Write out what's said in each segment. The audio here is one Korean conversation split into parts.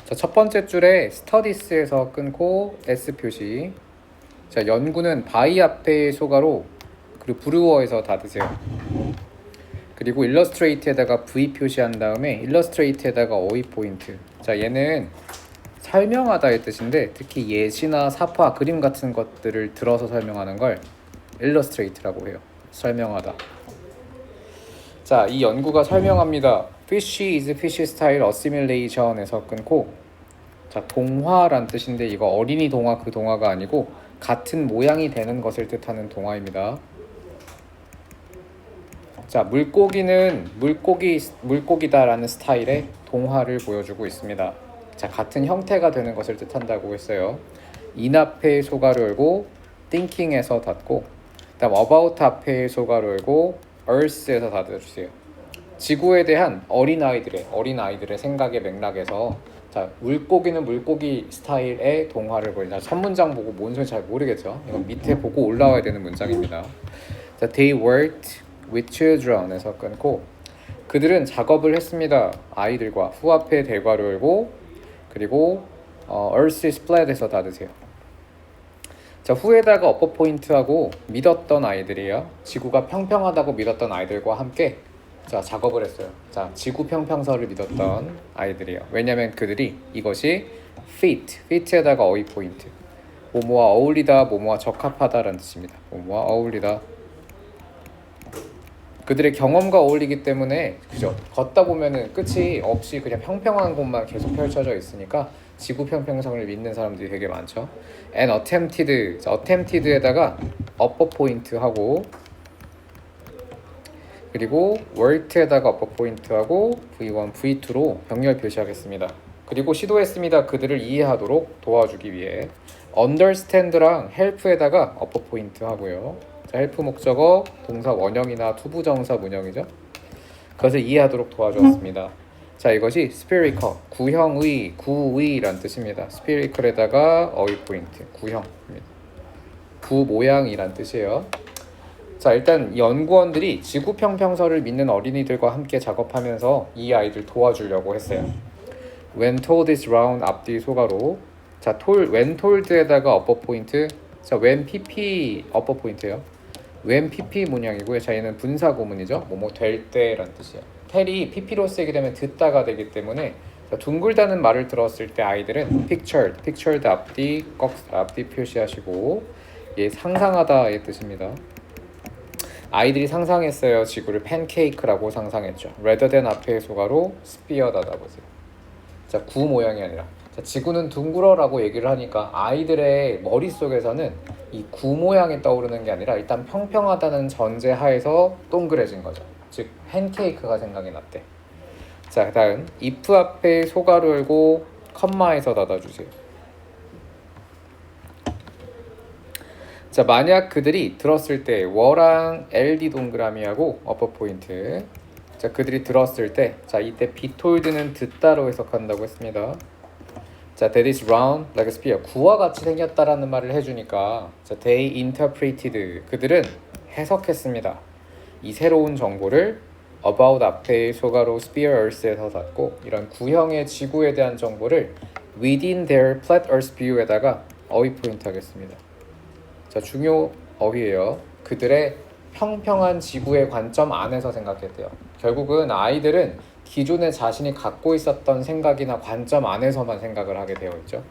자, 첫 번째 줄에 studies에서 끊고 S 표시. 자, 연구는 by 앞에 소가로 그리고 브루어에서 닫으세요. 그리고 illustrate에다가 V 표시한 다음에 illustrate에다가 어휘 포인트. 자, 얘는 설명하다의 뜻인데 특히 예시나 사파, 그림 같은 것들을 들어서 설명하는 걸 illustrate라고 해요. 설명하다. 자, 이 연구가 설명합니다. Fish is fish style assimilation에서 끊고, 자, 동화란 뜻인데 이거 어린이 동화 그 동화가 아니고 같은 모양이 되는 것을 뜻하는 동화입니다. 자, 물고기는 물고기다라는 스타일의 동화를 보여주고 있습니다. 자, 같은 형태가 되는 것을 뜻한다고 했어요. in 앞에 소가로 열고 thinking에서 닫고, 그다음 about 앞에 소가로 열고 earth에서 닫아주세요. 지구에 대한 어린아이들의 생각의 맥락에서, 자, 물고기는 물고기 스타일의 동화를 보인다. 첫 문장 보고 뭔 소리인지 잘 모르겠죠. 이건 밑에 보고 올라와야 되는 문장입니다. 자, they worked with children에서 끊고, 그들은 작업을 했습니다. 아이들과. 후 앞에 대괄호 열고 그리고 earth is flat에서 닫으세요. 자, 후에다가 어퍼 포인트하고 믿었던 아이들이에요. 지구가 평평하다고 믿었던 아이들과 함께 자, 작업을 했어요. 자, 지구 평평설을 믿었던 아이들이에요. 왜냐면 그들이 이것이 fit에다가 어휘 포인트. 뭐뭐와 어울리다, 뭐뭐와 적합하다라는 뜻입니다. 뭐뭐와 어울리다. 그들의 경험과 어울리기 때문에, 그죠? 걷다 보면은 끝이 없이 그냥 평평한 곳만 계속 펼쳐져 있으니까 지구 평평성을 믿는 사람들이 되게 많죠. And attempted, 자, attempted에다가 upper point 하고 그리고 worked에다가 upper point 하고 V1, V2로 병렬 표시하겠습니다. 그리고 시도했습니다. 그들을 이해하도록 도와주기 위해 understand랑 help에다가 upper point 하고요. 자, 헬프 목적어 동사 원형이나 투부정사 문형이죠. 그것을 이해하도록 도와주었습니다. 자, 이것이 spherical, 구의란 뜻입니다. spherical에다가 어휘 포인트, 구형입니다. 구 모양이란 뜻이에요. 자, 일단 연구원들이 지구 평평설을 믿는 어린이들과 함께 작업하면서 이 아이들 도와주려고 했어요. When told is round 앞뒤 소가로. 자, when told에다가 upper point. 자, when pp upper point예요. when pp 문형이고요. 자, 얘는 분사 구문이죠. 뭐뭐 될 때란 뜻이에요. 텔이 pp로 쓰게 되면 듣다가 되기 때문에, 자, 둥글다는 말을 들었을 때 아이들은 pictured 앞뒤 앞뒤 표시하시고, 얘 상상하다의 뜻입니다. 아이들이 상상했어요. 지구를 팬케이크라고 상상했죠. rather than 앞에 소가로 sphere다 보세요. 자, 구 모양이 아니라. 자, 지구는 둥글어라고 얘기를 하니까 아이들의 머릿속에서는 이 구 모양이 떠오르는 게 아니라 일단 평평하다는 전제 하에서 동그래진 거죠. 즉 팬케이크가 생각이 났대. 자, 다음 if 앞에 소가로 열고 컴마에서 닫아주세요. 자, 만약 그들이 들었을 때 워랑 LD 동그라미하고 어퍼 포인트. 자, 그들이 들었을 때, 자, 이때 be told는 듣다로 해석한다고 했습니다. 자, that is round like a sphere. 구와 같이 생겼다라는 말을 해주니까, 자, they interpreted. 그들은 해석했습니다. 이 새로운 정보를 about 앞에 소가로 sphere earth에서 닫고, 이런 구형의 지구에 대한 정보를 within their flat earth view에다가 어휘 포인트 하겠습니다. 자, 중요 어휘예요. 그들의 평평한 지구의 관점 안에서 생각했대요. 결국은 아이들은 기존에 자신이 갖고 있었던 생각이나 관점 안에서만 생각을 하게 되어 있죠.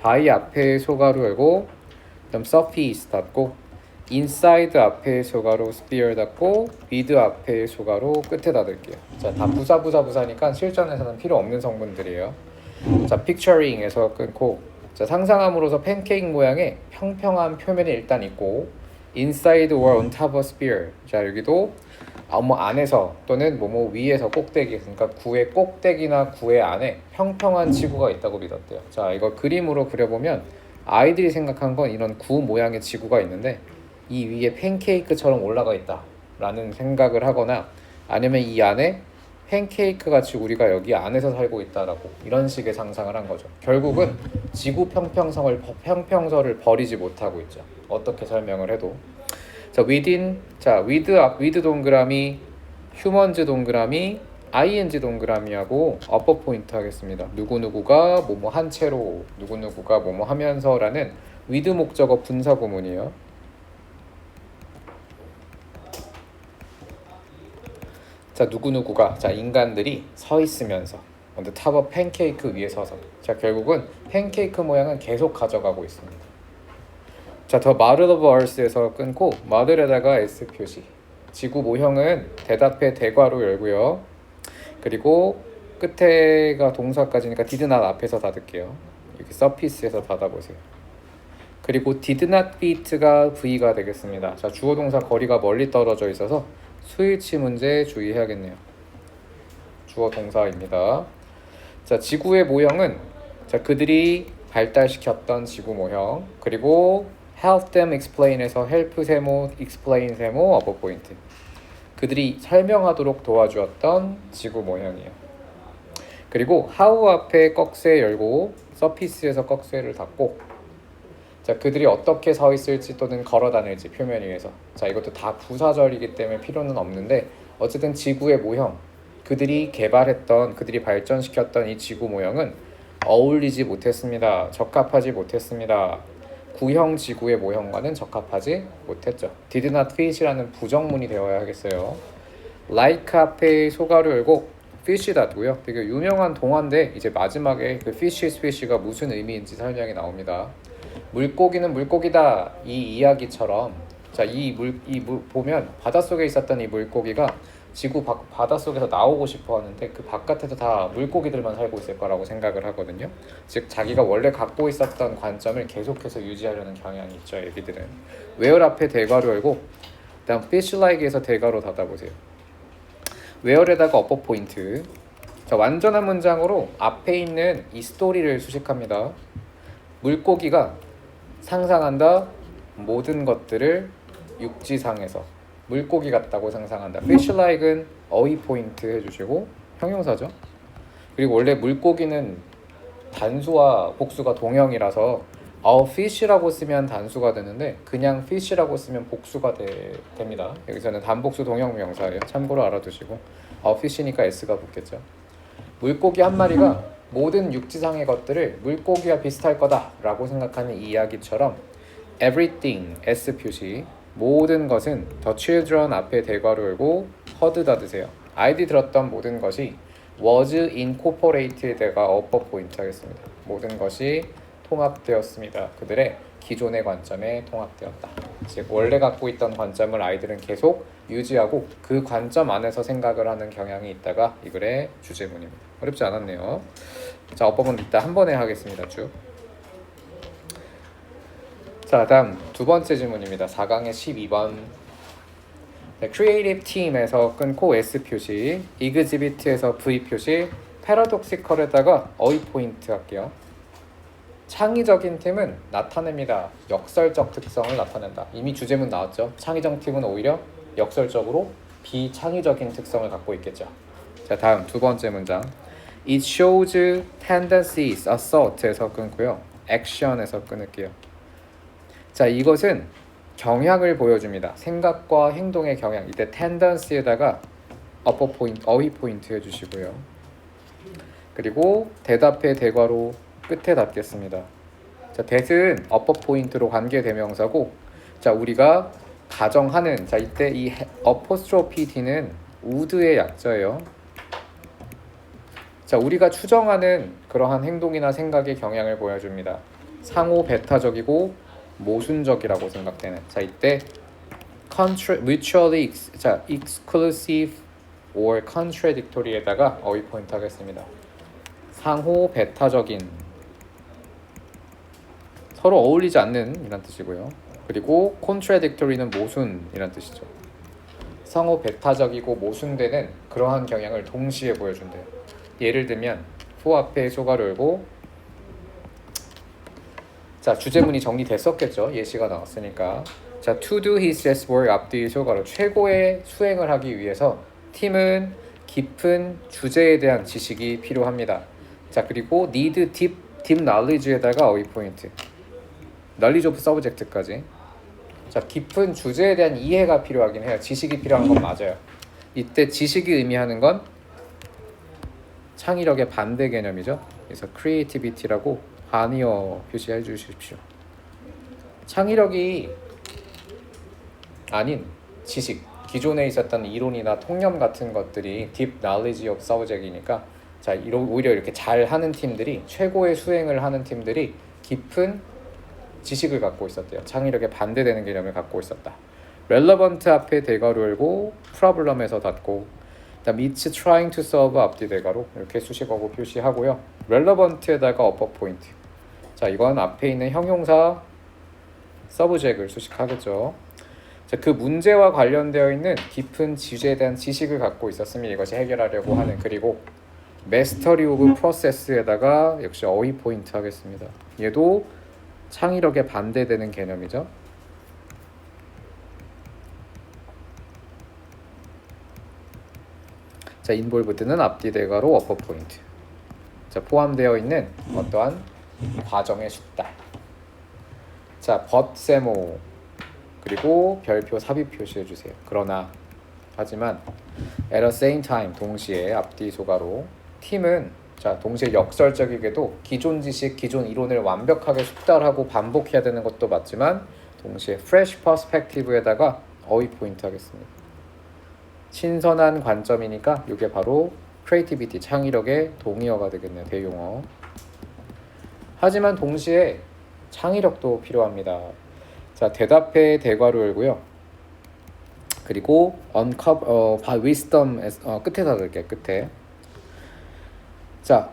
by 앞에 소가로 열고, 그다음 surface 닫고, inside 앞에 소가로 sphere 닫고, with 앞에 소가로 끝에 닫을게요. 자, 다 부사니까 실전에서는 필요 없는 성분들이에요. 자, picturing에서 끊고, 자, 상상함으로써 팬케이크 모양의 평평한 표면이 일단 있고, inside or on top of sphere. 자, 여기도 뭐 안에서 또는 뭐뭐 위에서 꼭대기, 그러니까 구의 꼭대기나 구의 안에 평평한 지구가 있다고 믿었대요. 자, 이거 그림으로 그려보면 아이들이 생각한 건 이런 구 모양의 지구가 있는데 이 위에 팬케이크처럼 올라가 있다라는 생각을 하거나, 아니면 이 안에 팬케이크 같이 우리가 여기 안에서 살고 있다라고 이런 식의 상상을 한 거죠. 결국은 지구 평평설을 버리지 못하고 있죠. 어떻게 설명을 해도. 자, within, 자, with 동그라미, humans 동그라미, ing 동그라미하고 어퍼 포인트 하겠습니다. 누구누구가 뭐뭐 한 채로 누구누구가 뭐뭐 하면서라는 with 목적어 분사 구문이에요. 자, 누구누구가 자 인간들이 서 있으면서 on the top of 팬케이크 위에 서서 자 결국은 팬케이크 모양은 계속 가져가고 있습니다. 자, 더 model of Earth에서 끊고 model에다가 S 표시. 지구 모형은 대답해 대괄호 열고요. 그리고 끝에가 동사까지니까 did not 앞에서 닫을게요. 여기 surface에서 닫아보세요. 그리고 did not beat가 V가 되겠습니다. 자, 주어 동사 거리가 멀리 떨어져 있어서 수일치 문제 주의해야겠네요. 주어 동사입니다. 자, 지구의 모형은 자 그들이 발달시켰던 지구 모형 그리고 help them explain에서 help 세모, explain 세모, 어버 포인트. 그들이 설명하도록 도와주었던 지구 모형이에요. 그리고 how 앞에 꺽쇠 열고 surface에서 꺽쇠를 닫고 자 그들이 어떻게 서 있을지 또는 걸어 다닐지 표면 위에서 자 이것도 다 부사절이기 때문에 필요는 없는데 어쨌든 지구의 모형 그들이 개발했던 그들이 발전시켰던 이 지구 모형은 어울리지 못했습니다. 적합하지 못했습니다. 구형 지구의 모형과는 적합하지 못했죠. did not fit이라는 부정문이 되어야 하겠어요. like 앞에 소가로 열고 fish 닫고요. 되게 유명한 동화인데 이제 마지막에 그 fish is fish가 무슨 의미인지 설명이 나옵니다. 물고기는 물고기다 이 이야기처럼 자 이 물 보면 바닷속에 있었던 이 물고기가 지구 바닷속에서 나오고 싶어 하는데 그 바깥에도 다 물고기들만 살고 있을 거라고 생각을 하거든요. 즉 자기가 원래 갖고 있었던 관점을 계속해서 유지하려는 경향이 있죠. 애기들은. where 앞에 대괄호 열고 그다음 fish like에서 대괄호 닫아보세요. where에다가 어퍼 포인트. 자 완전한 문장으로 앞에 있는 이 스토리를 수식합니다. 물고기가 상상한다 모든 것들을 육지상에서 물고기 같다고 상상한다. fish like은 어휘 포인트 해주시고 형용사죠. 그리고 원래 물고기는 단수와 복수가 동형이라서 fish라고 쓰면 단수가 되는데 그냥 fish라고 쓰면 복수가 됩니다. 여기서는 단복수 동형 명사예요. 참고로 알아두시고 fish니까 s가 붙겠죠. 물고기 한 마리가 모든 육지상의 것들을 물고기와 비슷할 거다라고 생각하는 이 이야기처럼 everything s 표시 모든 것은 the children 앞에 대괄호 열고 heard 닫으세요. 아이들이 들었던 모든 것이 was incorporated가 upper 포인트 하겠습니다. 모든 것이 통합되었습니다. 그들의 기존의 관점에 통합되었다. 즉 원래 갖고 있던 관점을 아이들은 계속 유지하고 그 관점 안에서 생각을 하는 경향이 있다가 이 글의 주제문입니다. 어렵지 않았네요. 자, 어법은 이따 한 번에 하겠습니다. 쭉. 자, 다음 두 번째 질문입니다. 4강의 12번. 네, Creative Team에서 끊고 S 표시, Exhibit에서 V 표시, Paradoxical에다가 어휘 포인트 할게요. 창의적인 팀은 나타냅니다. 역설적 특성을 나타낸다. 이미 주제문 나왔죠. 창의적 팀은 오히려 역설적으로 비창의적인 특성을 갖고 있겠죠. 자, 다음 두 번째 문장. It shows tendencies, assault에서 끊고요. action에서 끊을게요. 자, 이것은 경향을 보여줍니다. 생각과 행동의 경향. 이때 tendency에다가 upper point, 어휘 포인트 해주시고요. 그리고 대답해 대괄호 끝에 닫겠습니다. 자, that은 upper 포인트로 관계대명사고, 자, 우리가 가정하는, 자, 이때 이 apostrophe t는 would의 약자예요. 자, 우리가 추정하는 그러한 행동이나 생각의 경향을 보여줍니다. 상호 배타적이고 모순적이라고 생각되는. 자, 이때 mutually exclusive or contradictory에다가 어휘 포인트 하겠습니다. 상호 배타적인, 서로 어울리지 않는 이란 뜻이고요. 그리고 contradictory는 모순이란 뜻이죠. 상호 배타적이고 모순되는 그러한 경향을 동시에 보여준대요. 예를 들면 for 앞에 소가로 열고, 자, 주제문이 정리됐었겠죠. 예시가 나왔으니까. 자, to do his best work 앞뒤 소가로 최고의 수행을 하기 위해서 팀은 깊은 주제에 대한 지식이 필요합니다. 자, 그리고 need deep knowledge에다가 어휘 포인트. knowledge of subject까지. 자, 깊은 주제에 대한 이해가 필요하긴 해요. 지식이 필요한 건 맞아요. 이때 지식이 의미하는 건 창의력의 반대 개념이죠. 그래서 creativity라고 한의어 표시해 주십시오. 창의력이 아닌 지식, 기존에 있었던 이론이나 통념 같은 것들이 deep knowledge of subject이니까 자, 오히려 이렇게 잘하는 팀들이 최고의 수행을 하는 팀들이 깊은 지식을 갖고 있었대요. 창의력에 반대되는 개념을 갖고 있었다. relevant 앞에 대괄호 열고 problem에서 닫고 그다음 it's trying to solve 앞뒤 대괄호 이렇게 수식어고 표시하고요. relevant에다가 upper point. 자, 이건 앞에 있는 형용사 subject을 수식하겠죠. 자, 그 문제와 관련되어 있는 깊은 주제에 대한 지식을 갖고 있었으면 이것이 해결하려고 하는 그리고 mastery of process에다가 역시 어휘 포인트 하겠습니다. 얘도 창의력에 반대되는 개념이죠. 자, involved는 앞뒤 대괄호 upper point. 자, 포함되어 있는 어떠한 과정의 숙달. 자, but 세모 그리고 별표 삽입 표시해 주세요. 그러나 하지만 at the same time 동시에 앞뒤 소가로 팀은 자, 동시에 역설적이게도 기존 지식, 기존 이론을 완벽하게 숙달하고 반복해야 되는 것도 맞지만 동시에 fresh perspective에다가 어휘 포인트 하겠습니다. 신선한 관점이니까 이게 바로 creativity, 창의력의 동의어가 되겠네요. 대용어. 하지만 동시에 창의력도 필요합니다. 자, 대답해 대괄호 열고요. 그리고 uncover, wisdom 끝에다 넣을게요. 끝에. 자,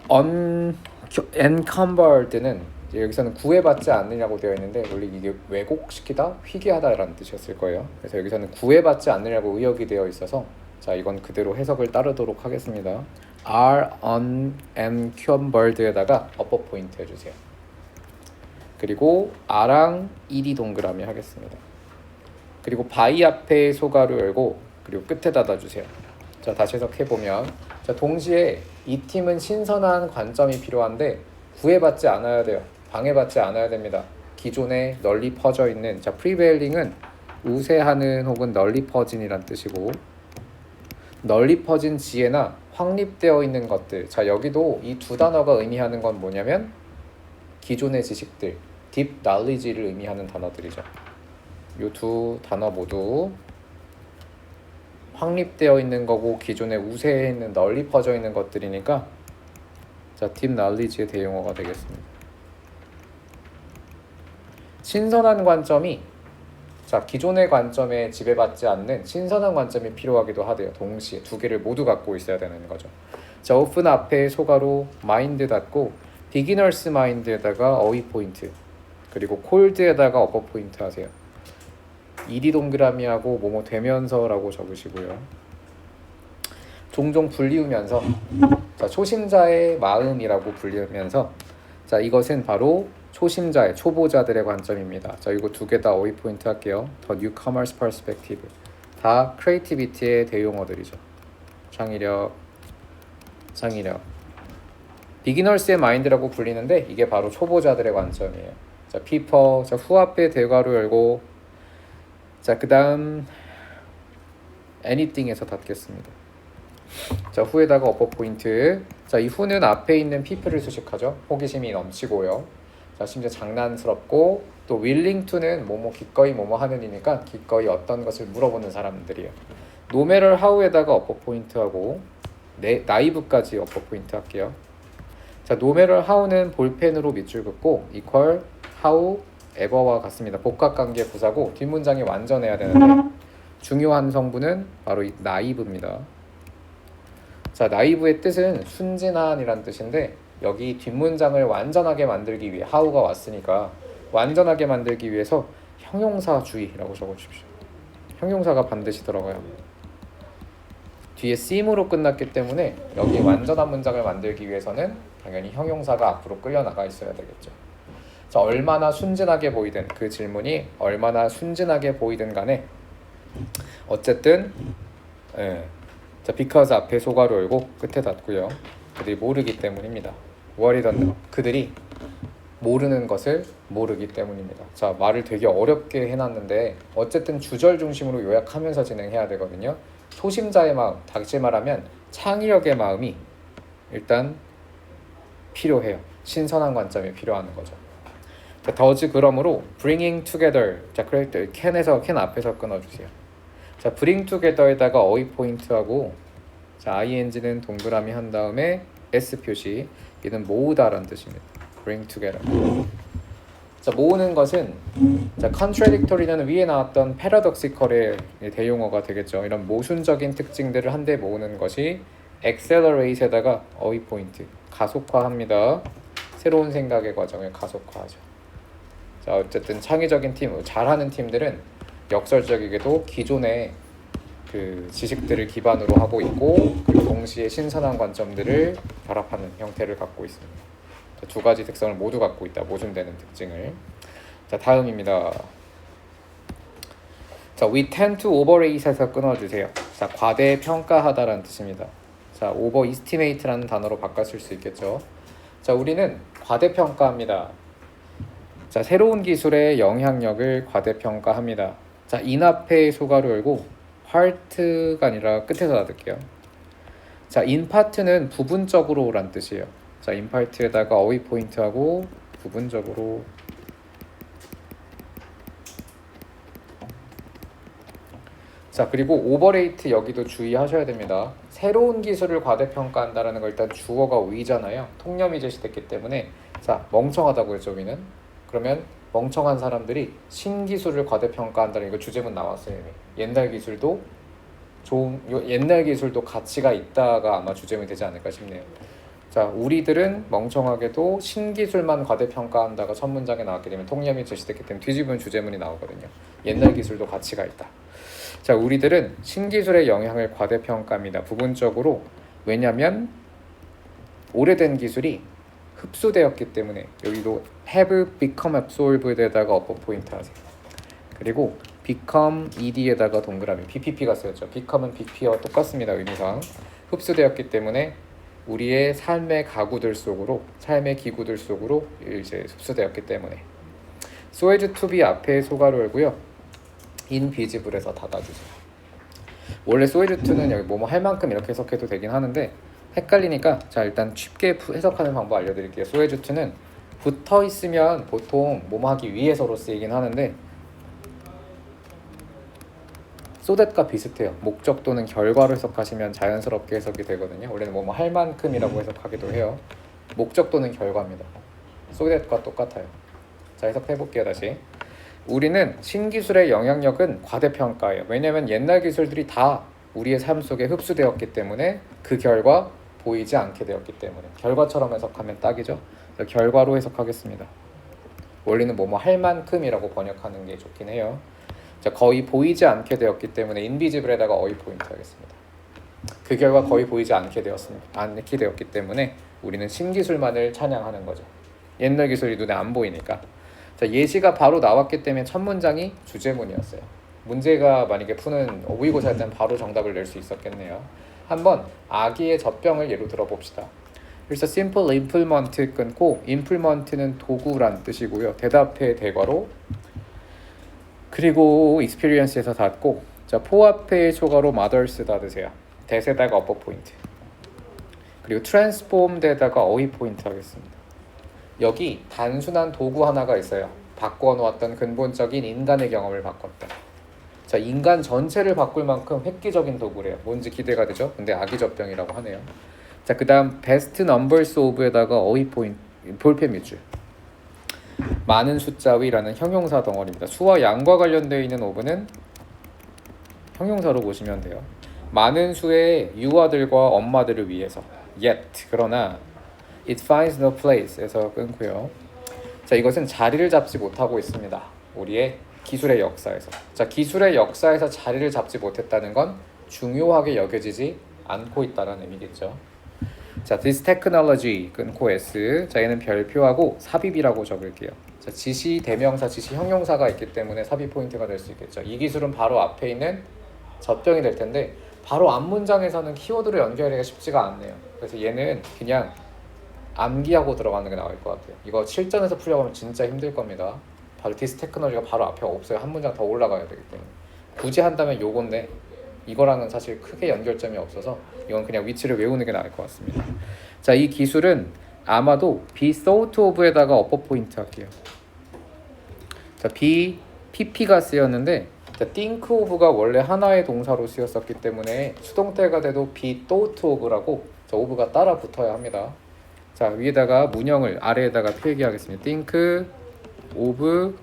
encumbered는 여기서는 구애받지 않느냐고 되어 있는데 원래 이게 왜곡시키다, 희귀하다라는 뜻이었을 거예요. 그래서 여기서는 구애받지 않느냐고 의역이 되어 있어서 자, 이건 그대로 해석을 따르도록 하겠습니다. are unencumbered에다가 upper 포인트 해주세요. 그리고 a랑 일이 동그라미 하겠습니다. 그리고 by 앞에 소가로 열고 그리고 끝에 닫아주세요. 자, 다시 해석해보면 자, 동시에 이 팀은 신선한 관점이 필요한데 구애받지 않아야 돼요. 방해받지 않아야 됩니다. 기존에 널리 퍼져 있는 자, prevailing은 우세하는 혹은 널리 퍼진이란 뜻이고 널리 퍼진 지혜나 확립되어 있는 것들. 자, 여기도 이 두 단어가 의미하는 건 뭐냐면 기존의 지식들, deep knowledge를 의미하는 단어들이죠. 이 두 단어 모두 확립되어 있는 거고 기존에 우세해 있는 널리 퍼져 있는 것들이니까 자, deep knowledge의 대용어가 되겠습니다. 신선한 관점이 자, 기존의 관점에 지배받지 않는 신선한 관점이 필요하기도 하대요. 동시에 두 개를 모두 갖고 있어야 되는 거죠. 자, open 앞에 소가로 mind 닫고 beginners mind에다가 어휘 포인트 그리고 cold에다가 upper 포인트 하세요. 일이 동그라미하고 뭐뭐 되면서라고 적으시고요. 종종 불리우면서 자, 초심자의 마음이라고 불리우면서 자, 이것은 바로 초심자의 초보자들의 관점입니다. 자, 이거 두 개 다 어휘 포인트 할게요. The newcomer's perspective. 다 creativity의 대용어들이죠. 창의력. beginners의 mind라고 불리는데 이게 바로 초보자들의 관점이에요. 자, people. 자, 후 앞에 대괄호 열고 자, 그다음 anything에서 닫겠습니다. 자, 후에다가 upper 포인트. 자, 이 후는 앞에 있는 people을 수식하죠. 호기심이 넘치고요. 자, 심지어 장난스럽고 또 willing to는 뭐뭐 기꺼이 뭐뭐 하는이니까 기꺼이 어떤 것을 물어보는 사람들이에요. no matter how에다가 upper 포인트하고 naive까지 upper 포인트 할게요. 자, no matter how는 볼펜으로 밑줄 긋고 equal how ever와 같습니다. 복합관계 부사고 뒷문장이 완전해야 되는데 중요한 성분은 바로 이 naive입니다. 자, naive의 뜻은 순진한이란 뜻인데 여기 뒷문장을 완전하게 만들기 위해 how가 왔으니까 완전하게 만들기 위해서 형용사주의라고 적어주십시오. 형용사가 반드시 들어가요. 뒤에 seem으로 끝났기 때문에 여기 완전한 문장을 만들기 위해서는 당연히 형용사가 앞으로 끌려나가 있어야 되겠죠. 자, 얼마나 순진하게 보이든 그 질문이 얼마나 순진하게 보이든 간에 어쨌든 자, because 앞에 소가로 열고 끝에 닫고요. 그들이 모르기 때문입니다. What don't know. 그들이 모르는 것을 모르기 때문입니다. 자, 말을 되게 어렵게 해놨는데 어쨌든 주절 중심으로 요약하면서 진행해야 되거든요. 초심자의 마음, 다시 말하면 창의력의 마음이 일단 필요해요. 신선한 관점이 필요한 거죠. 자, does 그러므로 bringing together. 자, 그럴 때 can 앞에서 끊어주세요. 자, bring together에다가 어휘 포인트하고 자, ing는 동그라미 한 다음에 s 표시. 얘는 모으다라는 뜻입니다. bring together. 자, 모으는 것은 자, contradictory는 위에 나왔던 paradoxical의 대용어가 되겠죠. 이런 모순적인 특징들을 한데 모으는 것이 accelerate에다가 어휘 포인트 가속화합니다. 새로운 생각의 과정을 가속화하죠. 자, 어쨌든 창의적인 팀, 잘하는 팀들은 역설적이게도 기존의 그 지식들을 기반으로 하고 있고 그리고 동시에 신선한 관점들을 결합하는 형태를 갖고 있습니다. 자, 두 가지 특성을 모두 갖고 있다. 모순되는 특징을. 자, 다음입니다. 자, we tend to overrate에서 끊어주세요. 자, 과대평가하다라는 뜻입니다. 자, overestimate라는 단어로 바꿔 쓸 수 있겠죠. 자, 우리는 과대평가합니다. 자, 새로운 기술의 영향력을 과대평가합니다. 자, in 앞에 소가로 열고 part가 아니라 끝에서 닫을게요. 자, in part는 부분적으로 란 뜻이에요. 자, in part에다가 어휘 포인트하고 부분적으로. 자, 그리고 overrate 여기도 주의하셔야 됩니다. 새로운 기술을 과대평가한다라는 거 일단 주어가 we잖아요. 통념이 제시됐기 때문에 자, 멍청하다고 했죠, we는. 그러면 멍청한 사람들이 신기술을 과대평가한다는 이거 주제문 나왔어요. 이미. 옛날 기술도 옛날 기술도 가치가 있다가 아마 주제문이 되지 않을까 싶네요. 자, 우리들은 멍청하게도 신기술만 과대평가한다가 첫 문장에 나왔기 때문에 통념이 제시됐기 때문에 뒤집으면 주제문이 나오거든요. 옛날 기술도 가치가 있다. 자, 우리들은 신기술의 영향을 과대평가합니다. 부분적으로. 왜냐하면 오래된 기술이 흡수되었기 때문에. 여기도 have become absorbed에다가 어퍼 포인트 하세요. 그리고 become ed에다가 동그라미 BPP가 쓰였죠. become은 BP와 똑같습니다. 의미상. 흡수되었기 때문에 우리의 삶의 가구들 속으로, 삶의 기구들 속으로 이제 흡수되었기 때문에. so as to be 앞에 소가로 열고요. invisible에서 닫아주세요. 원래 so as to는 여기 뭐뭐 할 만큼 이렇게 해석해도 되긴 하는데 헷갈리니까 자, 일단 쉽게 해석하는 방법 알려드릴게요. so as to는 붙어 있으면 보통 뭐뭐 하기 위해서로 쓰이긴 하는데 so that과 비슷해요. 목적 또는 결과로 해석하시면 자연스럽게 해석이 되거든요. 원래는 뭐뭐 할 만큼이라고 해석하기도 해요. 목적 또는 결과입니다. so that과 똑같아요. 자, 해석해볼게요. 다시. 우리는 신기술의 영향력은 과대평가예요. 왜냐하면 옛날 기술들이 다 우리의 삶 속에 흡수되었기 때문에 그 결과 보이지 않게 되었기 때문에. 결과처럼 해석하면 딱이죠. 결과로 해석하겠습니다. 원리는 뭐뭐 할 만큼이라고 번역하는 게 좋긴 해요. 자, 거의 보이지 않게 되었기 때문에 인비지블에다가 어휘 포인트 하겠습니다. 그 결과 거의 보이지 않게 되었기 때문에 우리는 신기술만을 찬양하는 거죠. 옛날 기술이 눈에 안 보이니까. 자, 예시가 바로 나왔기 때문에 첫 문장이 주제문이었어요. 문제가 만약에 푸는 모의고사 할 때는 바로 정답을 낼 수 있었겠네요. 한번 아기의 젖병을 예로 들어봅시다. 그래서 simple implement 끊고 implement는 도구란 뜻이고요. 대답해 대괄호 그리고 experience에서 닫고 자, 포 앞에 초가로 mothers 닫으세요. 대세다가 upper 포인트 그리고 transformed에다가 어휘 포인트 하겠습니다. 여기 단순한 도구 하나가 있어요. 바꿔놓았던 근본적인 인간의 경험을 바꿨다. 자, 인간 전체를 바꿀 만큼 획기적인 도구래요. 뭔지 기대가 되죠? 근데 아기 젖병이라고 하네요. 자, 그 다음 best numbers of에다가 어휘 포인트 볼펜 밑줄 많은 숫자위라는 형용사 덩어리입니다. 수와 양과 관련되어 있는 of는 형용사로 보시면 돼요. 많은 수의 유아들과 엄마들을 위해서 yet 그러나 it finds no place에서 끊고요. 자, 이것은 자리를 잡지 못하고 있습니다. 우리의 기술의 역사에서. 자, 기술의 역사에서 자리를 잡지 못했다는 건 중요하게 여겨지지 않고 있다는 의미겠죠. 자, this technology 끊고 s. 자, 얘는 별표하고 삽입이라고 적을게요. 자, 지시 대명사, 지시 형용사가 있기 때문에 삽입 포인트가 될 수 있겠죠. 이 기술은 바로 앞에 있는 젖병이 될 텐데 바로 앞 문장에서는 키워드로 연결하기가 쉽지가 않네요. 그래서 얘는 그냥 암기하고 들어가는 게 나을 것 같아요. 이거 실전에서 풀려고 하면 진짜 힘들 겁니다. 바로 디스 테크놀로지가 바로 앞에 없어요. 한 문장 더 올라가야 되기 때문에. 굳이 한다면 요건데 이거랑은 사실 크게 연결점이 없어서 이건 그냥 위치를 외우는 게 나을 것 같습니다. 자, 이 기술은 아마도 be thought of에다가 upper point 할게요. 자, be pp가 쓰였는데 자, think of가 원래 하나의 동사로 쓰였었기 때문에 수동태가 돼도 be thought of라고 자, of가 따라 붙어야 합니다. 자, 위에다가 문형을 아래에다가 필기하겠습니다. think of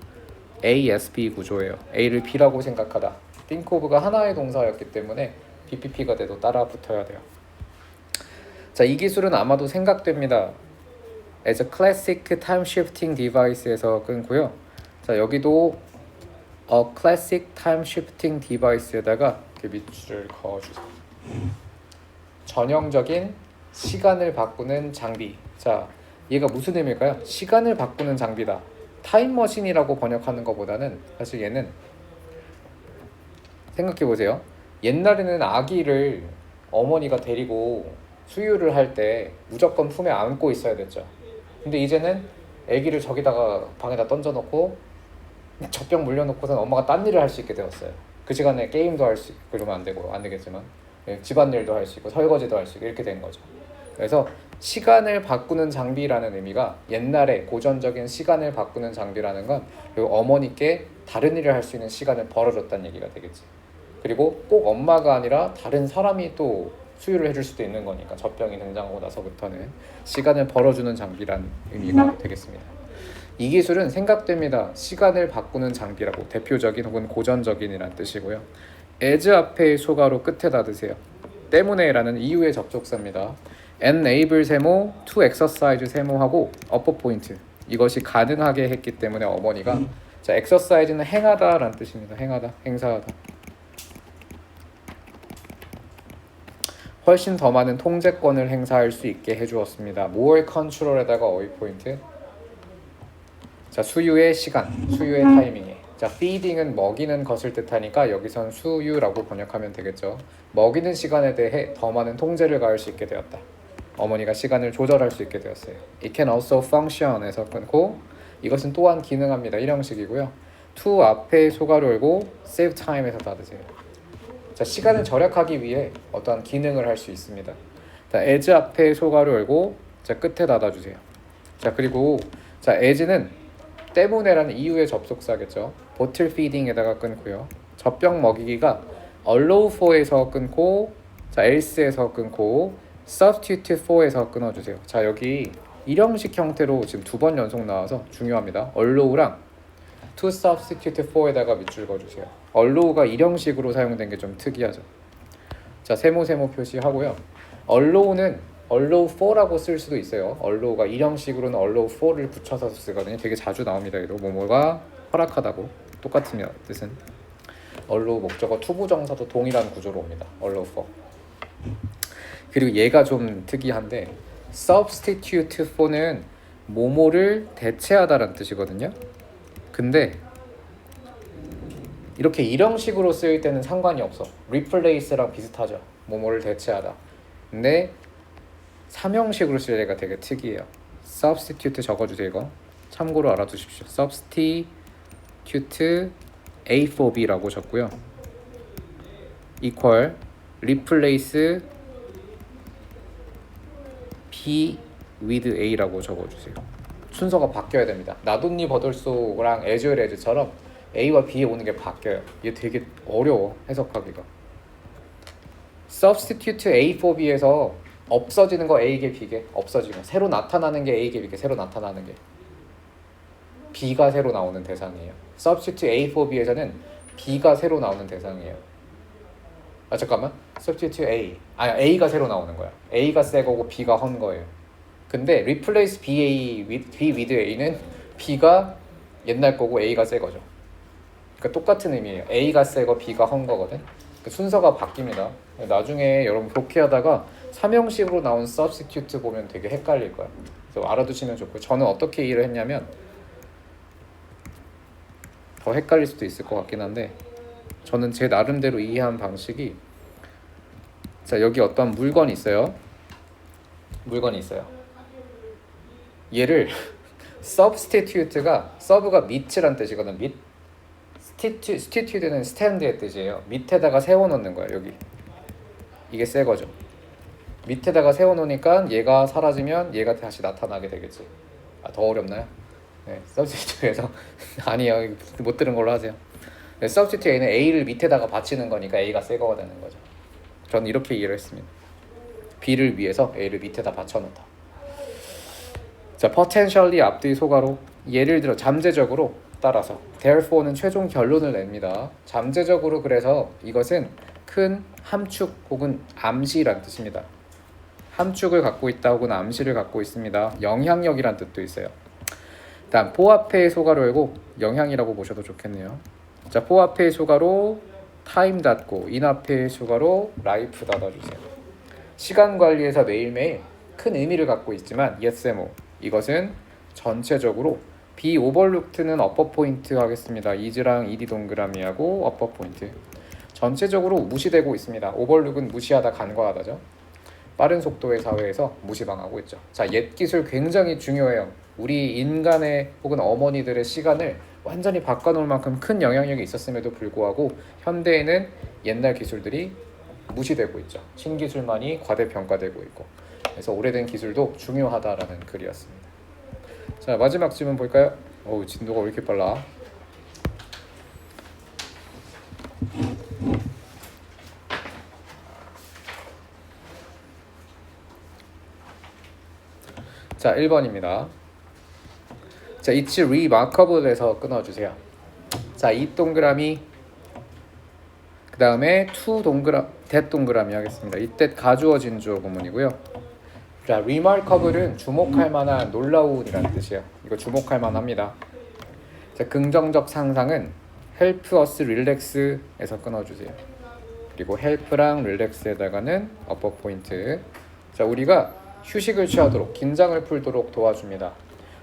A, S, B 구조예요. A를 B라고 생각하다. think of가 하나의 동사였기 때문에 BPP가 돼도 따라 붙어야 돼요. 자, 이 기술은 아마도 생각됩니다. as a classic time shifting device에서 끊고요. 자, 여기도 a classic time shifting device에다가 밑줄을 그어주세요. 전형적인 시간을 바꾸는 장비. 자, 얘가 무슨 의미일까요? 시간을 바꾸는 장비다. 타임머신이라고 번역하는 것보다는 사실 얘는 생각해보세요. 옛날에는 아기를 어머니가 데리고 수유를 할 때 무조건 품에 안고 있어야 됐죠. 근데 이제는 아기를 저기다가 방에다 던져놓고 젖병 물려놓고선 엄마가 딴 일을 할 수 있게 되었어요. 그 시간에 게임도 할 수 있고, 그러면 안 되고 안 되겠지만 집안일도 할 수 있고 설거지도 할 수 있고 이렇게 된 거죠. 그래서 시간을 바꾸는 장비라는 의미가 옛날에 고전적인 시간을 바꾸는 장비라는 건 그리고 어머니께 다른 일을 할 수 있는 시간을 벌어줬다는 얘기가 되겠지. 그리고 꼭 엄마가 아니라 다른 사람이 또 수유를 해줄 수도 있는 거니까 젖병이 등장하고 나서부터는 시간을 벌어주는 장비란 의미가 되겠습니다. 이 기술은 생각됩니다. 시간을 바꾸는 장비라고 대표적인 혹은 고전적인이란 뜻이고요. as 앞에 소가로 끝에다 드세요. 때문에라는 이유의 접속사입니다. enable 세모, to exercise 세모하고 upper point 이것이 가능하게 했기 때문에 어머니가 자, exercise는 행하다라는 뜻입니다. 행하다, 행사하다. 훨씬 더 많은 통제권을 행사할 수 있게 해주었습니다. more control에다가 어휘 포인트. 자, 수유의 시간, 수유의 타이밍에. 자, feeding은 먹이는 것을 뜻하니까 여기선 수유라고 번역하면 되겠죠. 먹이는 시간에 대해 더 많은 통제를 가할 수 있게 되었다. 어머니가 시간을 조절할 수 있게 되었어요. It can also function에서 끊고 이것은 또한 기능합니다. 1형식이고요. to 앞에 소가로 열고 save time에서 닫으세요. 자, 시간을 절약하기 위해 어떠한 기능을 할 수 있습니다. 자, as 앞에 소가로 열고 자, 끝에 닫아주세요. 자, 그리고 자, as는 때문에라는 이유의 접속사겠죠. bottle feeding에다가 끊고요. 젖병 먹이기가 allow for에서 끊고 자, else에서 끊고 substitute for에서 끊어주세요. 자, 여기 1형식 형태로 지금 2번 연속 나와서 중요합니다. allow랑 to substitute for에다가 밑줄 그어주세요. allow가 1형식으로 사용된 게 좀 특이하죠. 자, 세모 표시하고요. allow는 allow for라고 쓸 수도 있어요. allow가 1형식으로는 allow for를 붙여서 쓰거든요. 되게 자주 나옵니다. 얘도 뭐뭐가 허락하다고 똑같은 뜻은 allow 목적어 투부정사도 동일한 구조로 옵니다. allow for. 그리고 얘가 좀 특이한데 substitute for는 뭐뭐를 대체하다라는 뜻이거든요. 근데 이렇게 1형식으로 쓰일 때는 상관이 없어. replace랑 비슷하죠. 뭐뭐를 대체하다. 근데 3형식으로 쓸 때가 되게 특이해요. substitute 적어주세요. 이거 참고로 알아두십시오. substitute A for B라고 적고요. equal replace B with A라고 적어주세요. 순서가 바뀌어야 됩니다. 나돈니 버들소랑 에즈웰 에즈처럼 A와 B에 오는 게 바뀌어요. 이게 되게 어려워 해석하기가. substitute A for B에서 없어지는 거 A게 B게 없어지고 새로 나타나는 게 A게 B게 새로 나타나는 게 B가 새로 나오는 대상이에요. substitute A for B에서는 B가 새로 나오는 대상이에요. 아 잠깐만 substitute A A가 새로 나오는 거야. A가 새 거고 B가 헌 거예요. 근데 replace B with A는 B가 옛날 거고 A가 새 거죠. 그러니까 똑같은 의미예요. A가 새 거 B가 헌 거거든. 그 순서가 바뀝니다. 나중에 여러분 복귀하다가 3형식으로 나온 substitute 보면 되게 헷갈릴 거야. 그래서 알아두시면 좋고 저는 어떻게 일을 했냐면 더 헷갈릴 수도 있을 것 같긴 한데 저는 제 나름대로 이해한 방식이 자 여기 어떤 물건이 있어요. 얘를 substitute가 sub가 밑이란 뜻이거든. 밑 substitute는 stand의 뜻이에요. 밑에다가 세워놓는 거야. 여기 이게 새 거죠. 밑에다가 세워놓으니까 얘가 사라지면 얘가 다시 나타나게 되겠지. 더 어렵나요? 네, 서브스티트에서 아니요, 못 들은 걸로 하세요. 네, 서브스티트 A는 A를 밑에다가 받치는 거니까 A가 새 거가 되는 거죠. 저는 이렇게 이해를 했습니다. B를 위해서 A를 밑에다 받쳐놓다. 자, potentially 앞뒤 소가로 예를 들어 잠재적으로 따라서 therefore는 최종 결론을 냅니다. 잠재적으로 그래서 이것은 큰 함축 혹은 암시란 뜻입니다. 함축을 갖고 있다 혹은 암시를 갖고 있습니다. 영향력이란 뜻도 있어요. 다음 포 앞에 소가로 열고 영향이라고 보셔도 좋겠네요. 자, 포 앞에 소가로 타임 닫고 인 앞에 소가로 라이프 닫아주세요. 시간 관리에서 매일매일 큰 의미를 갖고 있지만 예스모 이것은 전체적으로 B 오버룩트는 어퍼 포인트 하겠습니다. 이즈랑 이디 동그라미하고 어퍼 포인트 전체적으로 무시되고 있습니다. 오버룩은 무시하다 간과하다죠. 빠른 속도의 사회에서 무시당하고 있죠. 자, 옛 기술 굉장히 중요해요. 우리 인간의 혹은 어머니들의 시간을 완전히 바꿔놓을 만큼 큰 영향력이 있었음에도 불구하고 현대에는 옛날 기술들이 무시되고 있죠. 신기술만이 과대평가되고 있고 그래서 오래된 기술도 중요하다라는 글이었습니다. 자, 마지막 질문 볼까요? 어우, 진도가 왜 이렇게 빨라? 자, 1번입니다. 자, it's remarkable에서 끊어주세요. 자, 이 동그라미 그 다음에 to that 동그라미 하겠습니다. 이때 가주어진 주어 구문이고요. 자, remarkable은 주목할 만한, 놀라운이라는 뜻이에요. 이거 주목할 만합니다. 자, 긍정적 상상은 help us relax에서 끊어주세요. 그리고 help랑 relax에다가는 upper point. 자, 우리가 휴식을 취하도록, 긴장을 풀도록 도와줍니다.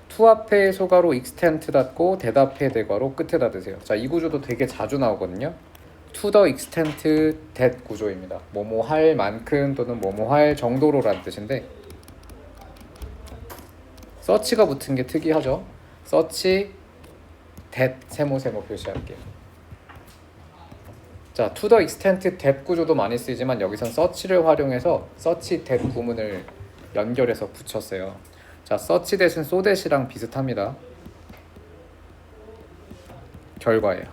to 앞에 소가로 extent 닫고 대답해 대괄호 끝에 닫으세요. 자, 이 구조도 되게 자주 나오거든요. to the extent that 구조입니다. 뭐뭐 할 만큼 또는 뭐뭐 할 정도로라는 뜻인데 서치가 붙은 게 특이하죠. 서치 that 세모 표시할게요. 자, to the extent that 구조도 많이 쓰이지만 여기선 서치를 활용해서 서치 that 구문을 연결해서 붙였어요. 자, 서치 that은 so that이랑 비슷합니다. 결과예요.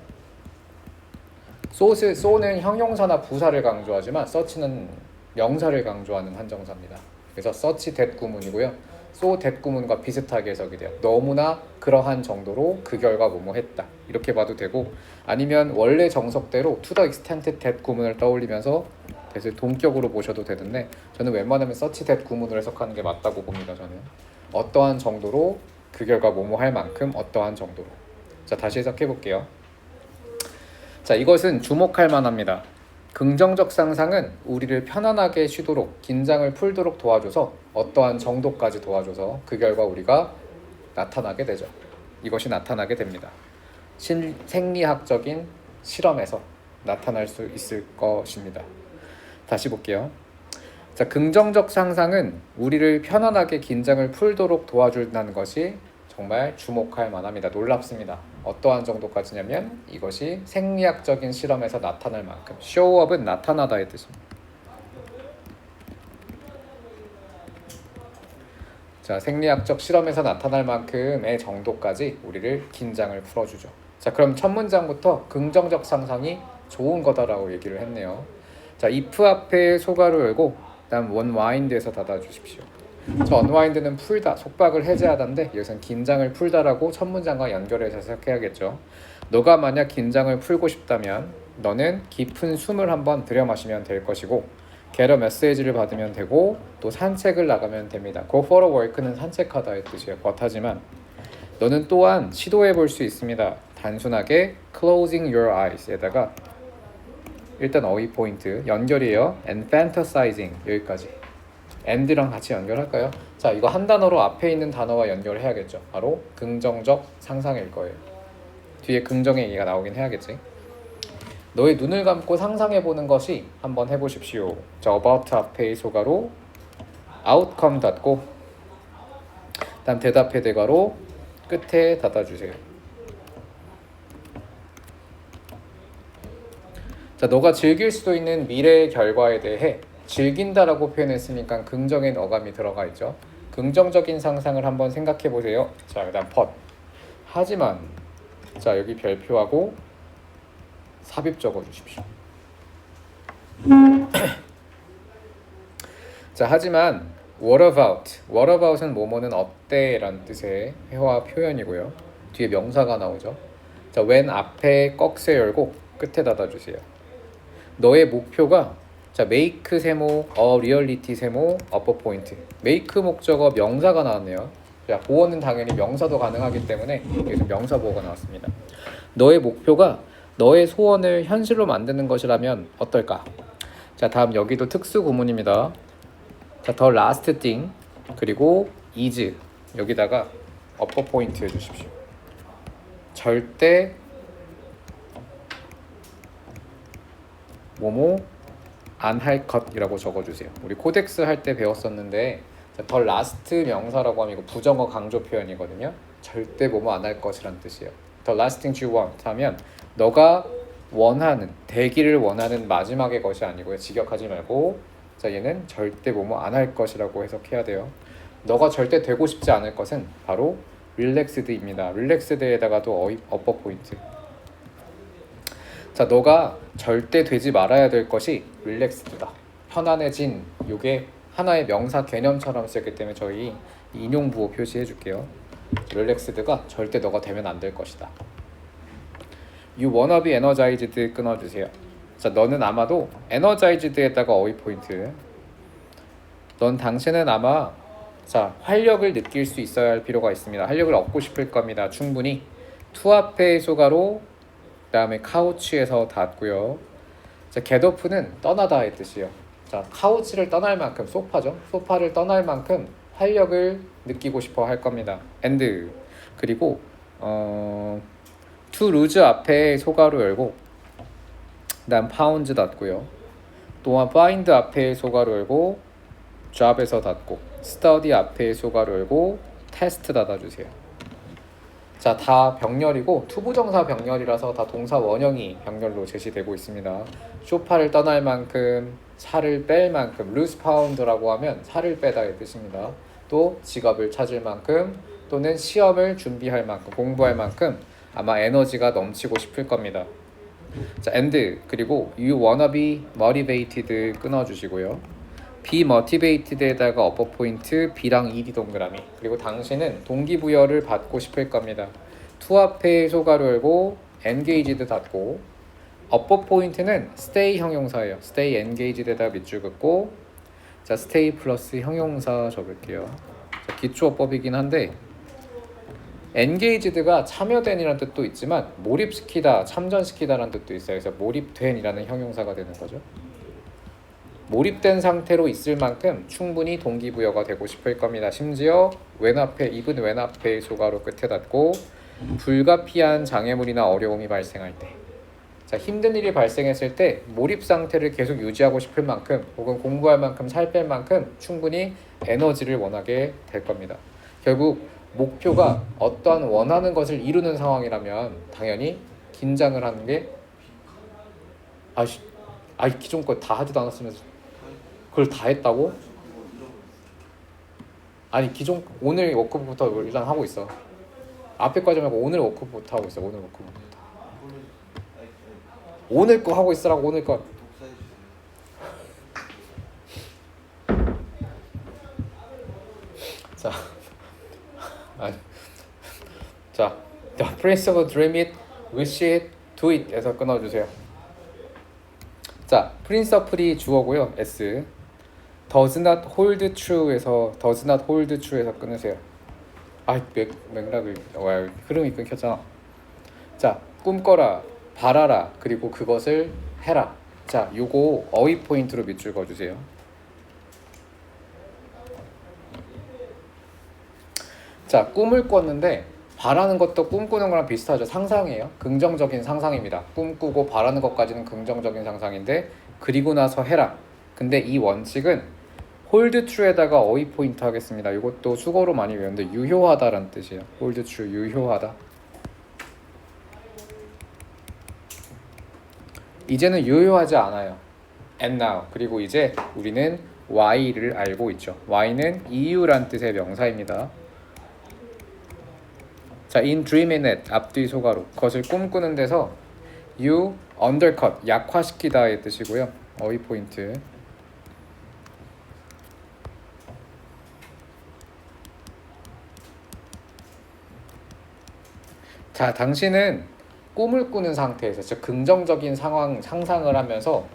so는 형용사나 부사를 강조하지만 서치는 명사를 강조하는 한정사입니다. 그래서 서치 that 구문이고요. so that 구문과 비슷하게 해석이 돼요. 너무나 그러한 정도로 그 결과 뭐뭐 했다. 이렇게 봐도 되고 아니면 원래 정석대로 to the extent that 구문을 떠올리면서 그래서 동격으로 보셔도 되는데 저는 웬만하면 서치 that 구문을 해석하는 게 맞다고 봅니다. 저는 어떠한 정도로 그 결과 뭐뭐 할 만큼 어떠한 정도로. 자, 다시 해석해 볼게요. 자, 이것은 주목할 만합니다. 긍정적 상상은 우리를 편안하게 쉬도록 긴장을 풀도록 도와줘서 어떠한 정도까지 도와줘서 그 결과 우리가 나타나게 되죠. 이것이 나타나게 됩니다. 생리학적인 실험에서 나타날 수 있을 것입니다. 다시 볼게요. 자, 긍정적 상상은 우리를 편안하게 긴장을 풀도록 도와준다는 것이 정말 주목할 만합니다. 놀랍습니다. 어떠한 정도까지냐면 이것이 생리학적인 실험에서 나타날 만큼 showup은 나타나다의 뜻입니다. 자, 생리학적 실험에서 나타날 만큼의 정도까지 우리를 긴장을 풀어주죠. 자, 그럼 첫 문장부터 긍정적 상상이 좋은 거다라고 얘기를 했네요. 자, if 앞에 소가로 열고 다음 unwind에서 닫아주십시오. 저 unwind는 풀다, 속박을 해제하다인데 여기서는 긴장을 풀다라고 첫 문장과 연결해서 해석해야겠죠. 너가 만약 긴장을 풀고 싶다면 너는 깊은 숨을 한번 들여마시면 될 것이고 get a message를 받으면 되고 또 산책을 나가면 됩니다. go for a walk는 산책하다의 뜻이에요. 하지만 너는 또한 시도해 볼 수 있습니다. 단순하게 closing your eyes에다가 일단 어휘 포인트 연결이에요. and fantasizing 여기까지. and랑 같이 연결할까요? 자, 이거 한 단어로 앞에 있는 단어와 연결해야겠죠. 바로 긍정적 상상일 거예요. 뒤에 긍정의 얘기가 나오긴 해야겠지. 너의 눈을 감고 상상해보는 것이 한번 해보십시오. 자, about 앞에 소가로 outcome 닫고 다음 대답해 대괄호 끝에 닫아주세요. 자, 너가 즐길 수도 있는 미래의 결과에 대해 즐긴다라고 표현했으니까 긍정의 어감이 들어가 있죠. 긍정적인 상상을 한번 생각해 보세요. 자, 그다음 but. 하지만 자, 여기 별표하고 삽입 적어 주십시오. 자, 하지만 what about은 뭐뭐는 어때 라는 뜻의 회화 표현이고요. 뒤에 명사가 나오죠. 자, when 앞에 꺽쇠 열고 끝에 닫아주세요. 너의 목표가 자, make 세모, a reality 세모, upper point. make 목적어 명사가 나왔네요. 자, 보어는 당연히 명사도 가능하기 때문에 여기서 명사 보어가 나왔습니다. 너의 목표가 너의 소원을 현실로 만드는 것이라면 어떨까? 자, 다음 여기도 특수 구문입니다. 자, the last thing 그리고 is 여기다가 upper point 해주십시오. 절대 뭐뭐 안 할 것이라고 적어주세요. 우리 코덱스 할 때 배웠었는데 자, the last 명사라고 하면 이거 부정어 강조 표현이거든요. 절대 뭐뭐 안 할 것이란 뜻이에요. The last thing you want 하면 너가 원하는 되기를 원하는 마지막의 것이 아니고요. 직역하지 말고 자, 얘는 절대 뭐뭐 안 할 것이라고 해석해야 돼요. 너가 절대 되고 싶지 않을 것은 바로 relaxed입니다. relaxed에다가도 upper point. 자, 너가 절대 되지 말아야 될 것이 relaxed다. 편안해진. 요게 하나의 명사 개념처럼 쓰였기 때문에 저희 인용 부호 표시해 줄게요. relaxed가 절대 너가 되면 안 될 것이다. You wanna be energized 끊어주세요. 자, 너는 아마도 energized에다가 어휘 포인트. 넌 당신은 아마 자, 활력을 느낄 수 있어야 할 필요가 있습니다. 활력을 얻고 싶을 겁니다. 충분히. to 앞에 소가로 그다음에 카우치에서 닫고요. 자, getup는 떠나다의 뜻이요. 자, 카우치를 떠날 만큼 소파죠. 소파를 떠날 만큼 활력을 느끼고 싶어 할 겁니다. and 그리고 to lose 앞에 소가로 열고 그다음 pounds 닫고요. 또한 find 앞에 소가로 열고 job에서 닫고 study 앞에 소가로 열고 test 닫아주세요. 자, 다 병렬이고 투부정사 병렬이라서 다 동사 원형이 병렬로 제시되고 있습니다. 소파를 떠날 만큼, 살을 뺄 만큼, lose pound라고 하면 살을 빼다의 뜻입니다. 또 직업을 찾을 만큼 또는 시험을 준비할 만큼, 공부할 만큼 아마 에너지가 넘치고 싶을 겁니다. 자, and 그리고 you wanna be motivated 끊어주시고요. be motivated에다가 upper point B랑 ED 동그라미. 그리고 당신은 동기부여를 받고 싶을 겁니다. to 앞에 소가로 열고 engaged 닫고 upper point는 stay 형용사예요. stay engaged에다가 밑줄 긋고 자, stay 플러스 형용사 적을게요. 자, 기초어법이긴 한데 engaged가 참여된이라는 뜻도 있지만 몰입시키다, 참전시키다라는 뜻도 있어요. 그래서 몰입된이라는 형용사가 되는 거죠. 몰입된 상태로 있을 만큼 충분히 동기부여가 되고 싶을 겁니다. 심지어 when 앞에, even when 앞에 소가로 끝에 닫고 불가피한 장애물이나 어려움이 발생할 때 자, 힘든 일이 발생했을 때 몰입 상태를 계속 유지하고 싶을 만큼 혹은 공부할 만큼 살 뺄 만큼 충분히 에너지를 원하게 될 겁니다. 결국 목표가 어떠한 원하는 것을 이루는 상황이라면 당연히 긴장을 하는 게 기존 거 다 하지도 않았으면서 그걸 다 했다고? 아니, 기존 오늘 워크북부터 일단 하고 있어. 앞에까지 말고 오늘 워크북부터 하고 있어. 오늘 워크북부터. 오늘 거 하고 있으라고. 오늘 거. 자, 자, the principle dream it, wish it, do it에서 끊어주세요. 자, principle이 주어고요. S. does not hold true에서 does not hold true에서 끊으세요. 맥락을 흐름이 끊겼잖아. 자, 꿈꿔라, 바라라, 그리고 그것을 해라. 자, 요거 어휘 포인트로 밑줄 그어주세요. 자, 꿈을 꿨는데 바라는 것도 꿈꾸는 거랑 비슷하죠. 상상이에요. 긍정적인 상상입니다. 꿈꾸고 바라는 것까지는 긍정적인 상상인데 그리고 나서 해라. 근데 이 원칙은 hold true에다가 어휘 포인트 하겠습니다. 이것도 수거로 많이 외웠는데 유효하다라는 뜻이에요. hold true, 유효하다. 이제는 유효하지 않아요. and now. 그리고 이제 우리는 why를 알고 있죠. why는 이유란 뜻의 명사입니다. 자, in dreaming it, 앞뒤 소가로. 그것을 꿈꾸는 데서 you undercut, 약화시키다의 뜻이고요. 어휘 포인트. 자, 당신은 꿈을 꾸는 상태에서 즉 긍정적인 상황 상상을 하면서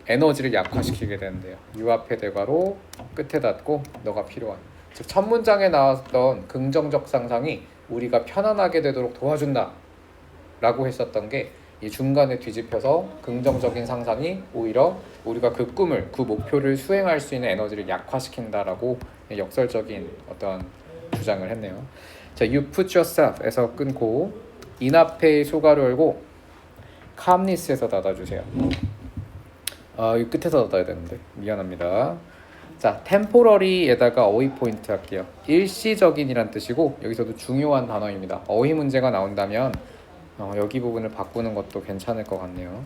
에너지를 약화시키게 되는데요. 유 앞에 대괄호 끝에 닫고 너가 필요한. 즉 첫 문장에 나왔던 긍정적 상상이 우리가 편안하게 되도록 도와준다 라고 했었던 게 이 중간에 뒤집혀서 긍정적인 상상이 오히려 우리가 그 꿈을, 그 목표를 수행할 수 있는 에너지를 약화시킨다라고 역설적인 어떤 주장을 했네요. 자, you put yourself에서 끊고 in 앞에 소가로 열고 calmness에서 닫아주세요. 이 끝에서 닫아야 되는데 미안합니다. 자, temporary에다가 어휘 포인트 할게요. 일시적인이란 뜻이고 여기서도 중요한 단어입니다. 어휘 문제가 나온다면 여기 부분을 바꾸는 것도 괜찮을 것 같네요.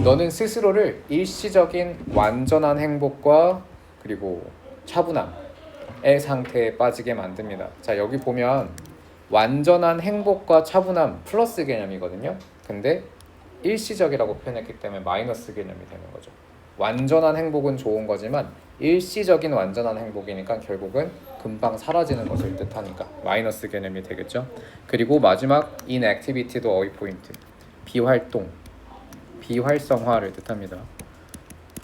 너는 스스로를 일시적인 완전한 행복과 그리고 차분함의 상태에 빠지게 만듭니다. 자, 여기 보면 완전한 행복과 차분함 플러스 개념이거든요. 근데 일시적이라고 표현했기 때문에 마이너스 개념이 되는 거죠. 완전한 행복은 좋은 거지만 일시적인 완전한 행복이니까 결국은 금방 사라지는 것을 뜻하니까 마이너스 개념이 되겠죠. 그리고 마지막 inactivity도 어휘 포인트. 비활동, 비활성화를 뜻합니다.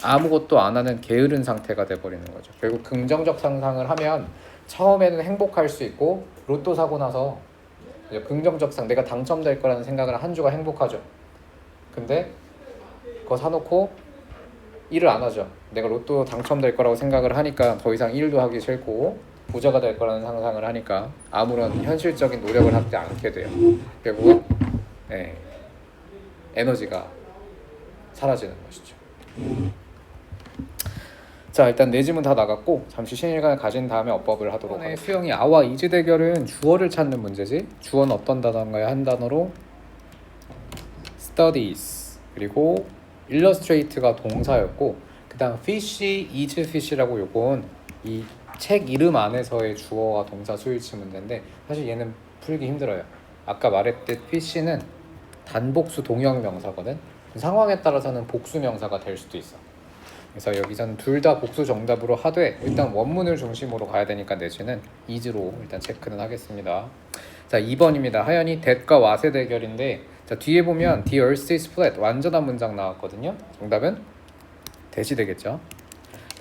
아무것도 안 하는 게으른 상태가 돼버리는 거죠. 결국 긍정적 상상을 하면 처음에는 행복할 수 있고 로또 사고 나서 긍정적 내가 당첨될 거라는 생각을 한 주가 행복하죠. 근데 그거 사놓고 일을 안 하죠. 내가 로또 당첨될 거라고 생각을 하니까 더 이상 일도 하기 싫고 부자가 될 거라는 상상을 하니까 아무런 현실적인 노력을 하지 않게 돼요. 결국은 에너지가 사라지는 것이죠. 자, 일단 네 지문 다 나갔고 잠시 쉬는 시간을 가진 다음에 어법을 하도록 하겠습니다. 수영이 아와 이즈 대결은 주어를 찾는 문제지. 주어는 어떤 단어인가요? 한 단어로 studies, 그리고 illustrate가 동사였고 그 다음 fish, is fish라고 요건 이 책 이름 안에서의 주어와 동사 수일치 문제인데 사실 얘는 풀기 힘들어요. 아까 말했듯 fish는 단복수 동형 명사거든. 상황에 따라서는 복수 명사가 될 수도 있어. 그래서 여기서는 둘 다 복수 정답으로 하되 일단 원문을 중심으로 가야 되니까 내지는 is로 일단 체크는 하겠습니다. 자, 2번입니다. 하연이 that과 what의 대결인데 자, 뒤에 보면 the earth is flat 완전한 문장 나왔거든요. 정답은 that이 되겠죠.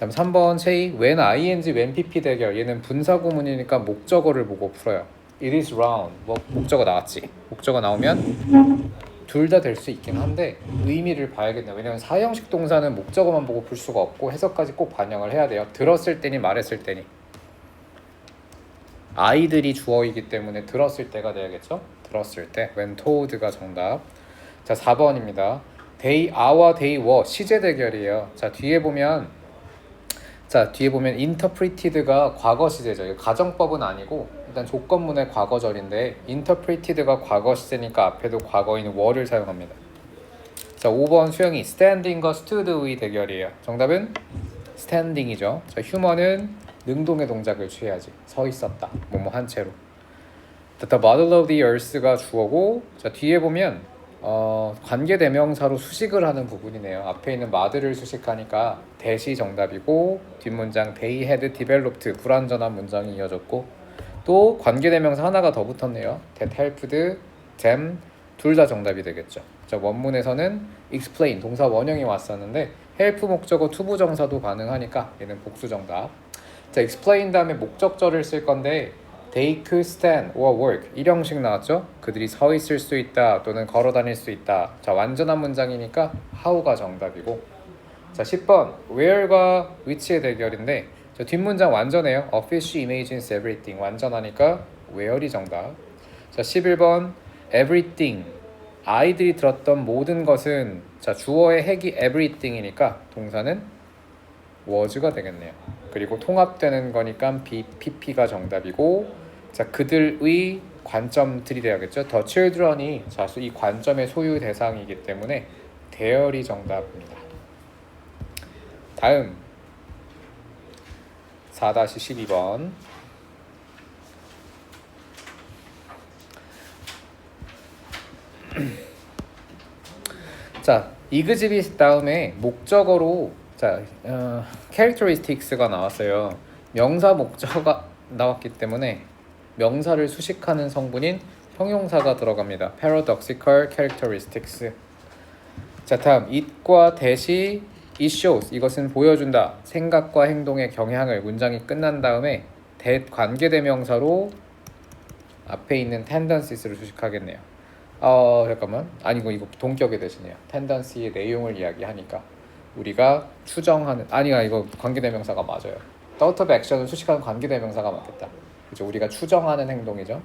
다음 3번 체이 when ing when pp 대결. 얘는 분사구문이니까 목적어를 보고 풀어요. it is round. 목적어 나왔지. 목적어 나오면 둘 다 될 수 있긴 한데 의미를 봐야겠네요. 왜냐면 사형식 동사는 목적어만 보고 풀 수가 없고 해석까지 꼭 반영을 해야 돼요. 들었을 때니 말했을 때니. 아이들이 주어이기 때문에 들었을 때가 돼야겠죠. 들었을 때 when told가 정답. 자, 4번입니다. they are와 they were 시제 대결이에요. 자, 뒤에 보면 interpreted가 과거 시제죠. 이거 가정법은 아니고 일단 조건문의 과거절인데 interpreted가 과거 시제니까 앞에도 과거인 were를 사용합니다. 자, 5번 수영이 standing과 stood의 대결이에요. 정답은 standing이죠. 자, human은 능동의 동작을 취해야지. 서 있었다. 뭐뭐 한 채로. The model of the earth가 주어고 자, 뒤에 보면 관계대명사로 수식을 하는 부분이네요. 앞에 있는 model을 수식하니까 that이 정답이고 뒷문장 they had developed 불완전한 문장이 이어졌고 또 관계대명사 하나가 더 붙었네요. that helped them 둘 다 정답이 되겠죠. 자, 원문에서는 explain 동사 원형이 왔었는데 help 목적어 투부정사도 가능하니까 얘는 복수 정답. 자, explain 다음에 목적절을 쓸 건데 they could stand or work 일형식 나왔죠? 그들이 서 있을 수 있다 또는 걸어 다닐 수 있다. 자, 완전한 문장이니까 how가 정답이고 자, 10번 where과 which의 대결인데 저 뒷문장 완전해요. A fish imagines everything 완전하니까 where이 정답. 자, 11번 everything 아이들이 들었던 모든 것은 자, 주어의 핵이 everything이니까 동사는 was가 되겠네요. 그리고 통합되는 거니까 BPP가 정답이고 자, 그들의 관점들이 되야겠죠. The children이 자, 이 관점의 소유 대상이기 때문에 there이 정답입니다. 다음 4-12번. 자, exhibit 다음에 목적어로 characteristics가 나왔어요. 명사 목적어가 나왔기 때문에 명사를 수식하는 성분인 형용사가 들어갑니다. paradoxical characteristics. 자, 다음 it과 대시 it shows, 이것은 보여준다. 생각과 행동의 경향을 문장이 끝난 다음에 관계대명사로 앞에 있는 tendencies를 수식하겠네요. 잠깐만. 아니고 이거 동격의 대신이에요. tendency의 내용을 이야기하니까 우리가 추정하는, 아니야, 이거 관계대명사가 맞아요. thought of action을 수식하는 관계대명사가 맞겠다. 그죠? 우리가 추정하는 행동이죠.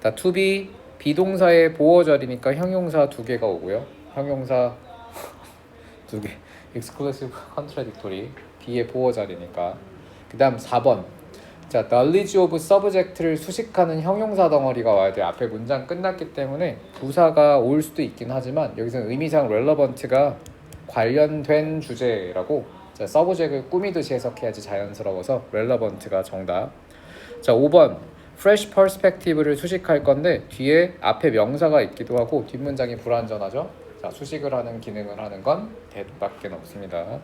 자, to be 비동사의 보어절이니까 형용사 2개가 오고요. 형용사 2개. exclusive contradictory. be의 보어절이니까. 그 다음 4번. 자, knowledge of subject를 수식하는 형용사 덩어리가 와야 돼요. 앞에 문장 끝났기 때문에 부사가 올 수도 있긴 하지만 여기서는 의미상 relevant가 관련된 주제라고, 자, subject을 꾸미듯이 해석해야지 자연스러워서 relevant가 정답. 자, 5번 fresh perspective를 수식할 건데 뒤에 앞에 명사가 있기도 하고 뒷문장이 불완전하죠. 자, 수식을 하는 기능을 하는 건 that밖에 없습니다.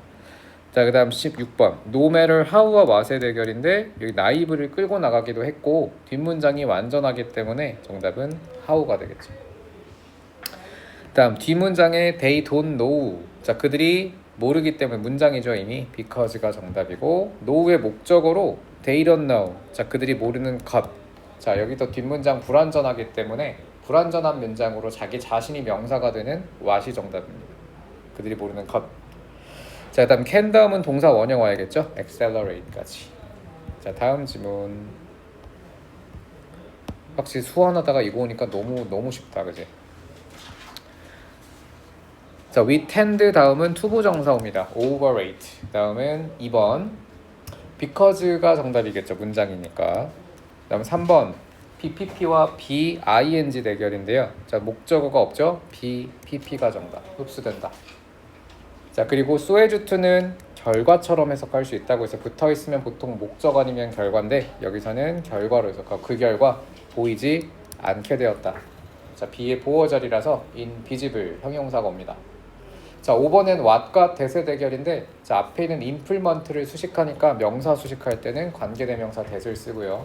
자, 그 다음 16번 no matter how와 what의 대결인데 여기 naive를 끌고 나가기도 했고 뒷문장이 완전하기 때문에 정답은 how가 되겠죠. 다음 뒷문장에 they don't know, 자, 그들이 모르기 때문에 문장이죠. 이미 because가 정답이고 know의 목적어로 they don't know, 자, 그들이 모르는 것. 자, 여기도 뒷문장 불완전하기 때문에 불완전한 문장으로 자기 자신이 명사가 되는 what이 정답입니다. 그들이 모르는 것. 자, 다음 can 다음은 동사 원형 와야겠죠. accelerate까지. 자, 다음 지문. 확실히 수원하다가 이거 오니까 너무 쉽다, 그지? 자, we tend 다음은 투부정사 옵니다. overrate 다음은 2번 because가 정답이겠죠. 문장이니까. 다음 3번 BPP와 BING 대결인데요. 자, 목적어가 없죠. BPP가 정답. 흡수된다. 자, 그리고 소에주투는 결과처럼 해석할 수 있다고 해서 붙어있으면 보통 목적 아니면 결과인데 여기서는 결과로 해석하고 그 결과 보이지 않게 되었다. 자, B의 보어절이라서 invisible 형용사가 옵니다. 자, 5번은 what과 that의 대결인데, 자, 앞에 있는 implement를 수식하니까 명사 수식할 때는 관계대명사 that을 쓰고요.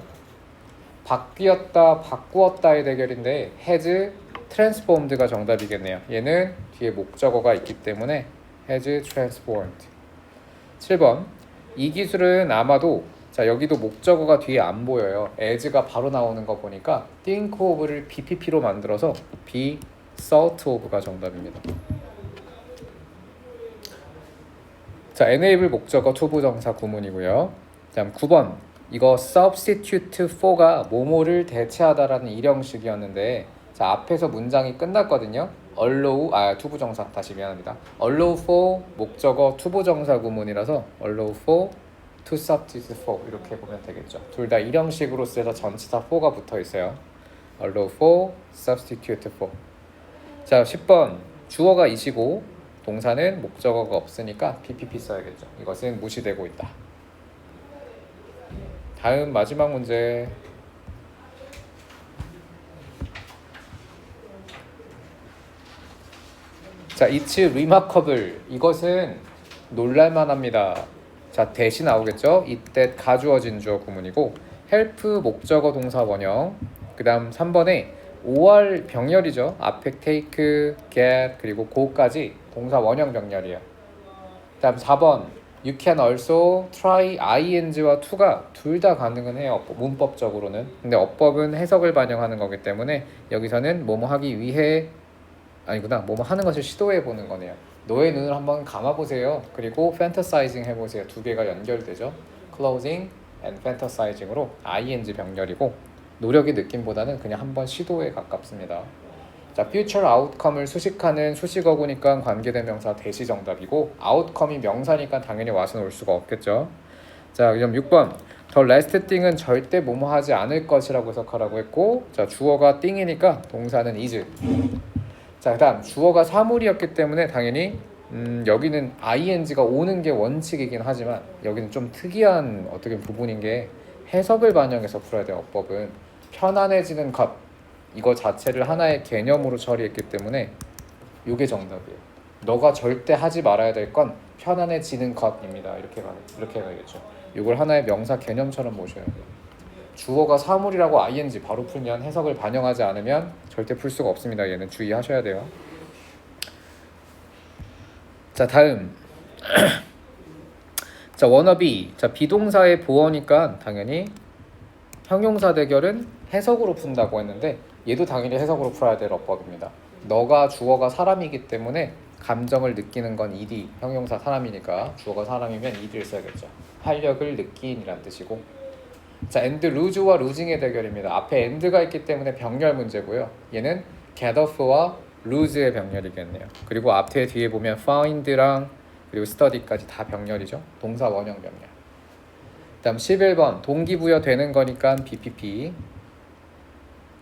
바뀌었다, 바꾸었다의 대결인데 has transformed가 정답이겠네요. 얘는 뒤에 목적어가 있기 때문에 has transformed. 7번 이 기술은 아마도, 자, 여기도 목적어가 뒤에 안 보여요. as가 바로 나오는 거 보니까 think of를 BPP로 만들어서 be thought of가 정답입니다. 자, enable 목적어 투부정사 구문이고요. 다음 9번 이거 substitute for가 뭐뭐를 대체하다라는 일형식이었는데, 자, 앞에서 문장이 끝났거든요. allow, 투부정사, 다시 미안합니다. allow for 목적어 투부정사 구문이라서 allow for to substitute for 이렇게 보면 되겠죠. 둘 다 일형식으로 쓰여서 전치사 for가 붙어 있어요. allow for, substitute for. 자, 10번 주어가 이시고 동사는 목적어가 없으니까 PPP 써야겠죠. 이것은 무시되고 있다. 다음 마지막 문제. 자, it's remarkable. 이것은 놀랄만합니다. 자, 대신 나오겠죠. 이때 가주어진 주어 구문이고 help 목적어 동사 원형. 그 다음 3번에 OR 병렬이죠. 앞에 take, get, 그리고 go까지 동사 원형 병렬이에요. 그 다음 4번 You can also try ing와 to가 둘 다 가능은 해요. 문법적으로는. 근데 어법은 해석을 반영하는 거기 때문에 여기서는 뭐뭐 하기 위해, 아니구나, 뭐뭐 하는 것을 시도해 보는 거네요. 너의 눈을 한번 감아보세요. 그리고 fantasizing 해보세요. 두 개가 연결되죠. closing and fantasizing으로 ing 병렬이고 노력의 느낌보다는 그냥 한번 시도에 가깝습니다. 자, future outcome을 수식하는 수식어구니까 관계대명사 대시 정답이고 outcome이 명사니까 당연히 what은 올 수가 없겠죠. 자, 그럼 6번 the last thing은 절대 뭐뭐 하지 않을 것이라고 해석하라고 했고, 자, 주어가 thing이니까 동사는 is. 자, 그 다음 주어가 사물이었기 때문에 당연히 여기는 ing가 오는 게 원칙이긴 하지만 여기는 좀 특이한 어떻게 부분인 게 해석을 반영해서 풀어야 돼요. 어법은 편안해지는 것 이거 자체를 하나의 개념으로 처리했기 때문에 이게 정답이에요. 너가 절대 하지 말아야 될 건 편안해지는 것입니다. 이렇게 가야겠죠. 이걸 하나의 명사 개념처럼 모셔야 돼요. 주어가 사물이라고 ing 바로 풀면 해석을 반영하지 않으면 절대 풀 수가 없습니다. 얘는 주의하셔야 돼요. 자, 다음. 자, 워너비. 자, 비동사의 보어니까 당연히 형용사 대결은 해석으로 푼다고 했는데 얘도 당연히 해석으로 풀어야 될 어법입니다. 너가 주어가 사람이기 때문에 감정을 느끼는 건 ed, 형용사 사람이니까 주어가 사람이면 ed를 써야겠죠. 활력을 느낀이란 뜻이고. 자, and lose와 losing의 대결입니다. 앞에 and가 있기 때문에 병렬 문제고요. 얘는 get off와 lose의 병렬이겠네요. 그리고 앞에 뒤에 보면 find랑 그리고 study까지 다 병렬이죠. 동사 원형 병렬. 다음 11번 동기부여 되는 거니까 BPP.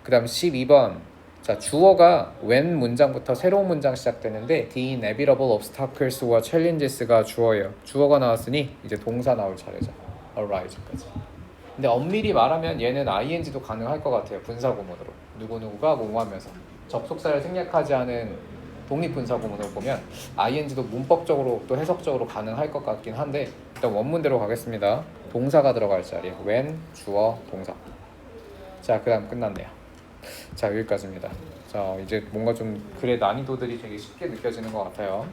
그 다음 12번 자 주어가 when 문장부터 새로운 문장 시작되는데 The inevitable obstacles와 challenges가 주어예요. 주어가 나왔으니 이제 동사 나올 차례죠. arise까지. 근데 엄밀히 말하면 얘는 ing도 가능할 것 같아요. 분사구문으로 누구누구가 뭐하면서 접속사를 생략하지 않은 독립분사구문으로 보면 ing도 문법적으로 또 해석적으로 가능할 것 같긴 한데 일단 원문대로 가겠습니다. 동사가 들어갈 자리에 when, 주어, 동사. 자, 그 다음 끝났네요. 자, 여기까지입니다. 자, 이제 뭔가 좀 글의 난이도들이 되게 쉽게 느껴지는 것 같아요.